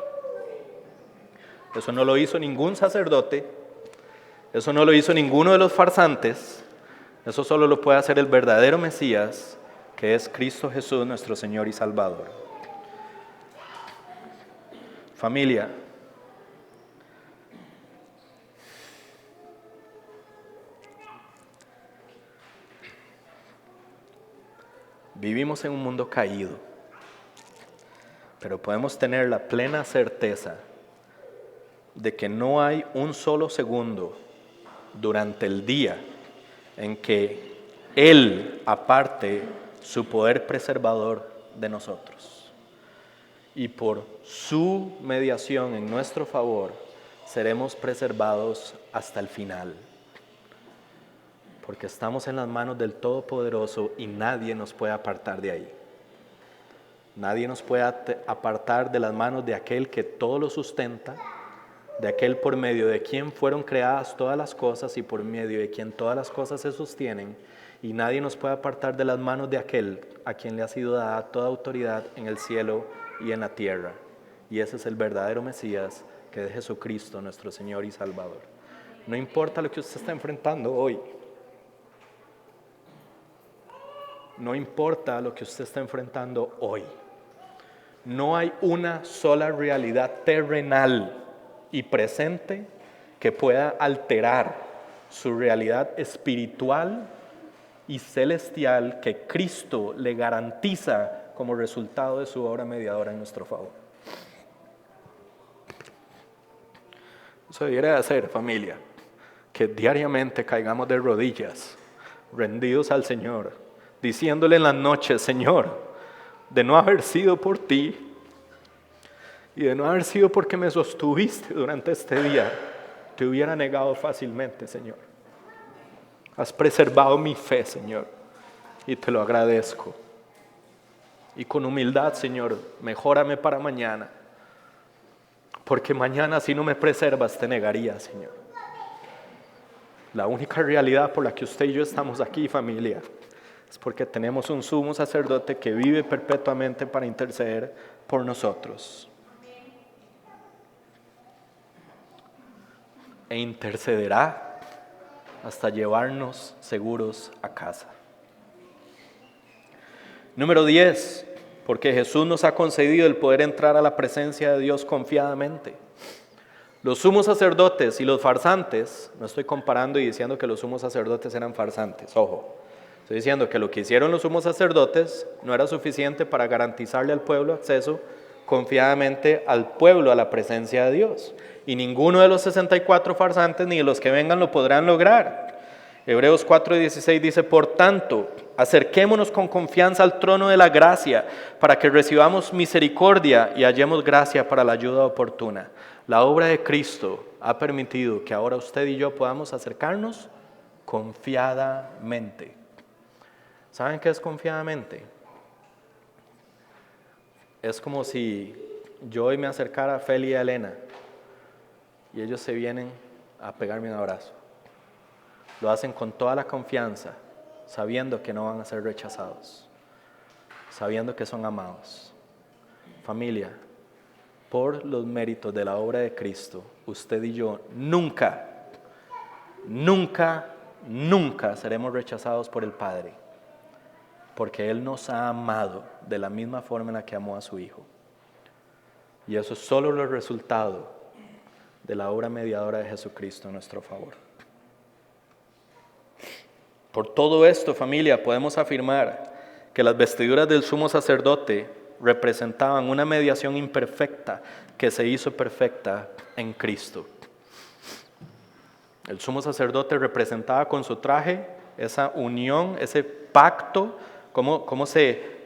Eso no lo hizo ningún sacerdote, eso no lo hizo ninguno de los farsantes, eso solo lo puede hacer el verdadero Mesías, que es Cristo Jesús, nuestro Señor y Salvador. Familia, vivimos en un mundo caído, pero podemos tener la plena certeza de que no hay un solo segundo durante el día en que Él aparte su poder preservador de nosotros. Y por su mediación en nuestro favor, seremos preservados hasta el final. Porque estamos en las manos del Todopoderoso y nadie nos puede apartar de ahí. Nadie nos puede apartar de las manos de aquel que todo lo sustenta, de aquel por medio de quien fueron creadas todas las cosas y por medio de quien todas las cosas se sostienen. Y nadie nos puede apartar de las manos de aquel a quien le ha sido dada toda autoridad en el cielo y en la tierra. Y ese es el verdadero Mesías, que es Jesucristo, nuestro Señor y Salvador. No importa lo que usted está enfrentando hoy. No importa lo que usted está enfrentando hoy. No hay una sola realidad terrenal y presente que pueda alterar su realidad espiritual y celestial que Cristo le garantiza como resultado de su obra mediadora en nuestro favor. Eso debiera hacer, familia, que diariamente caigamos de rodillas, rendidos al Señor, diciéndole en las noches, Señor, de no haber sido por ti y de no haber sido porque me sostuviste durante este día, te hubiera negado fácilmente, Señor. Has preservado mi fe, Señor, y te lo agradezco. Y con humildad, Señor, mejórame para mañana, porque mañana si no me preservas te negaría, Señor. La única realidad por la que usted y yo estamos aquí, familia, es porque tenemos un sumo sacerdote que vive perpetuamente para interceder por nosotros. E intercederá hasta llevarnos seguros a casa. Número 10, porque Jesús nos ha concedido el poder entrar a la presencia de Dios confiadamente. Los sumos sacerdotes y los farsantes, no estoy comparando y diciendo que los sumos sacerdotes eran farsantes, ojo. Estoy diciendo que lo que hicieron los sumos sacerdotes no era suficiente para garantizarle al pueblo acceso confiadamente al pueblo a la presencia de Dios. Y ninguno de los 64 farsantes ni de los que vengan lo podrán lograr. Hebreos 4:16 dice, por tanto, acerquémonos con confianza al trono de la gracia para que recibamos misericordia y hallemos gracia para la ayuda oportuna. La obra de Cristo ha permitido que ahora usted y yo podamos acercarnos confiadamente. ¿Saben qué es confiadamente? Es como si yo hoy me acercara a Feli y a Elena y ellos se vienen a pegarme un abrazo. Lo hacen con toda la confianza, sabiendo que no van a ser rechazados, sabiendo que son amados. Familia, por los méritos de la obra de Cristo, usted y yo nunca seremos rechazados por el Padre, porque Él nos ha amado de la misma forma en la que amó a su Hijo. Y eso es solo el resultado de la obra mediadora de Jesucristo en nuestro favor. Por todo esto, familia, podemos afirmar que las vestiduras del sumo sacerdote representaban una mediación imperfecta que se hizo perfecta en Cristo. El sumo sacerdote representaba con su traje esa unión, ese pacto, cómo se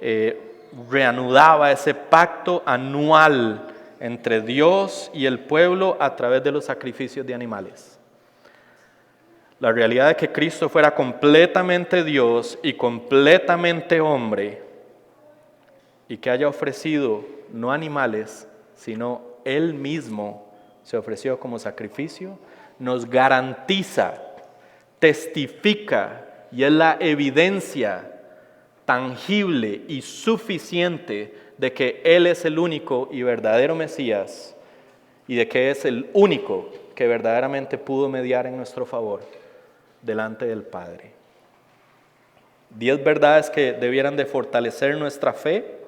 reanudaba ese pacto anual entre Dios y el pueblo a través de los sacrificios de animales. La realidad de que Cristo fuera completamente Dios y completamente hombre y que haya ofrecido no animales, sino Él mismo se ofreció como sacrificio, nos garantiza, testifica y es la evidencia tangible y suficiente de que Él es el único y verdadero Mesías y de que es el único que verdaderamente pudo mediar en nuestro favor delante del Padre. 10 verdades que debieran de fortalecer nuestra fe,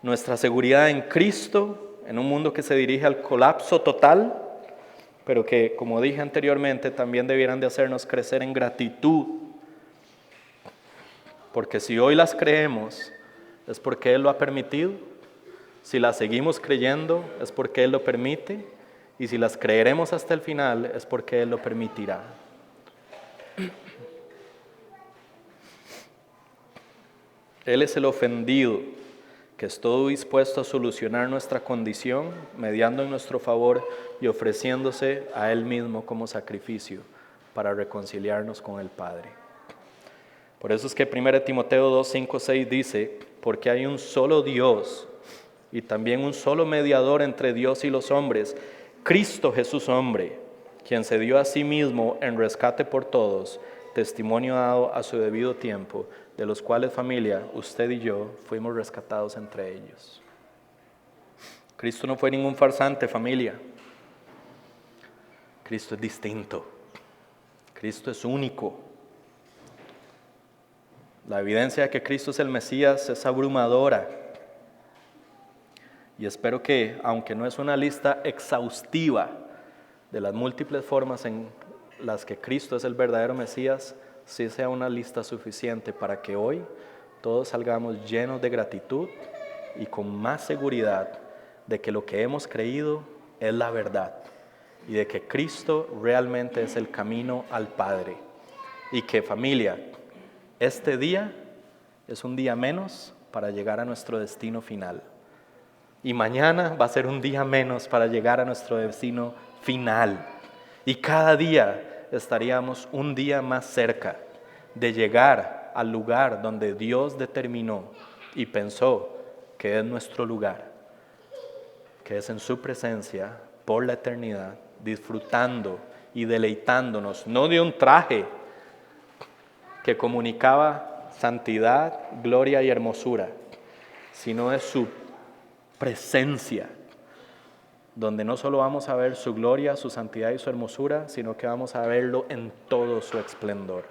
nuestra seguridad en Cristo, en un mundo que se dirige al colapso total, pero que, como dije anteriormente, también debieran de hacernos crecer en gratitud, porque si hoy las creemos, es porque Él lo ha permitido, si las seguimos creyendo, es porque Él lo permite, y si las creeremos hasta el final, es porque Él lo permitirá. Él es el ofendido, que estuvo dispuesto a solucionar nuestra condición, mediando en nuestro favor y ofreciéndose a Él mismo como sacrificio para reconciliarnos con el Padre. Por eso es que 1 Timoteo 2, 5, 6 dice, porque hay un solo Dios y también un solo mediador entre Dios y los hombres, Cristo Jesús hombre, quien se dio a sí mismo en rescate por todos, testimonio dado a su debido tiempo, de los cuales, familia, usted y yo fuimos rescatados entre ellos. Cristo no fue ningún farsante, familia. Cristo es distinto. Cristo es único. La evidencia de que Cristo es el Mesías es abrumadora. Y espero que, aunque no es una lista exhaustiva de las múltiples formas en las que Cristo es el verdadero Mesías, sí sea una lista suficiente para que hoy todos salgamos llenos de gratitud y con más seguridad de que lo que hemos creído es la verdad y de que Cristo realmente es el camino al Padre. Y que, familia, este día es un día menos para llegar a nuestro destino final. Y mañana va a ser un día menos para llegar a nuestro destino final. Y cada día estaríamos un día más cerca de llegar al lugar donde Dios determinó y pensó que es nuestro lugar, que es en su presencia por la eternidad, disfrutando y deleitándonos, no de un traje que comunicaba santidad, gloria y hermosura, sino de su presencia, donde no solo vamos a ver su gloria, su santidad y su hermosura, sino que vamos a verlo en todo su esplendor,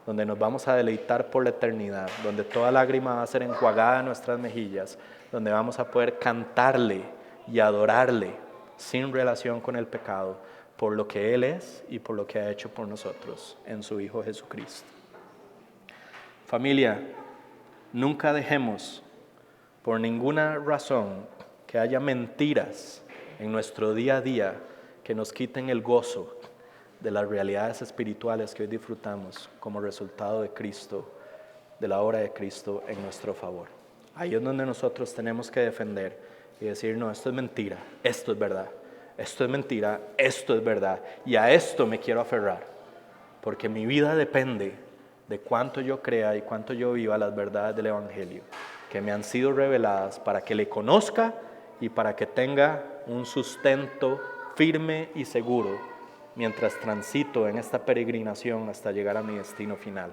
donde nos vamos a deleitar por la eternidad, donde toda lágrima va a ser enjuagada en nuestras mejillas, donde vamos a poder cantarle y adorarle sin relación con el pecado, por lo que Él es y por lo que ha hecho por nosotros en su Hijo Jesucristo. Familia, nunca dejemos por ninguna razón que haya mentiras en nuestro día a día que nos quiten el gozo de las realidades espirituales que hoy disfrutamos como resultado de Cristo, de la obra de Cristo en nuestro favor. Ahí es donde nosotros tenemos que defender y decir, no, esto es mentira, esto es verdad, esto es mentira, esto es verdad, y a esto me quiero aferrar, porque mi vida depende de cuánto yo crea y cuánto yo viva las verdades del Evangelio, que me han sido reveladas para que le conozca y para que tenga un sustento firme y seguro mientras transito en esta peregrinación hasta llegar a mi destino final.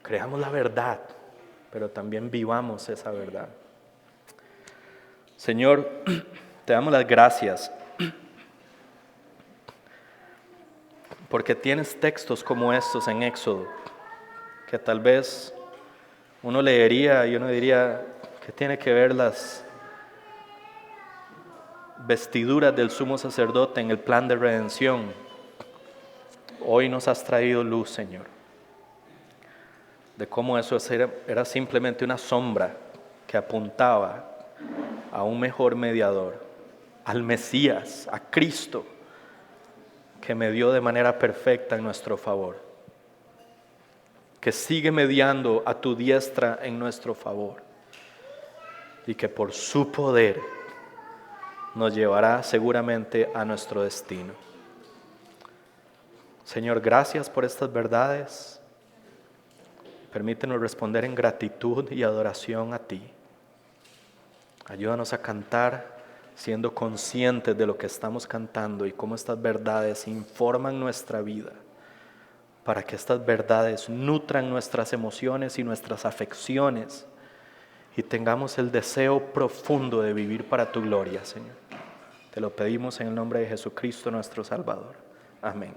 Creamos la verdad, pero también vivamos esa verdad. Señor, te damos las gracias porque tienes textos como estos en Éxodo, que tal vez uno leería y uno diría, ¿qué tiene que ver las vestiduras del sumo sacerdote en el plan de redención? Hoy nos has traído luz, Señor, de cómo eso era simplemente una sombra que apuntaba a un mejor mediador, al Mesías, a Cristo, que medió de manera perfecta en nuestro favor, que sigue mediando a tu diestra en nuestro favor y que por su poder nos llevará seguramente a nuestro destino. Señor, gracias por estas verdades. Permítenos responder en gratitud y adoración a ti. Ayúdanos a cantar siendo conscientes de lo que estamos cantando y cómo estas verdades informan nuestra vida, para que estas verdades nutran nuestras emociones y nuestras afecciones y tengamos el deseo profundo de vivir para tu gloria, Señor. Te lo pedimos en el nombre de Jesucristo nuestro Salvador. Amén.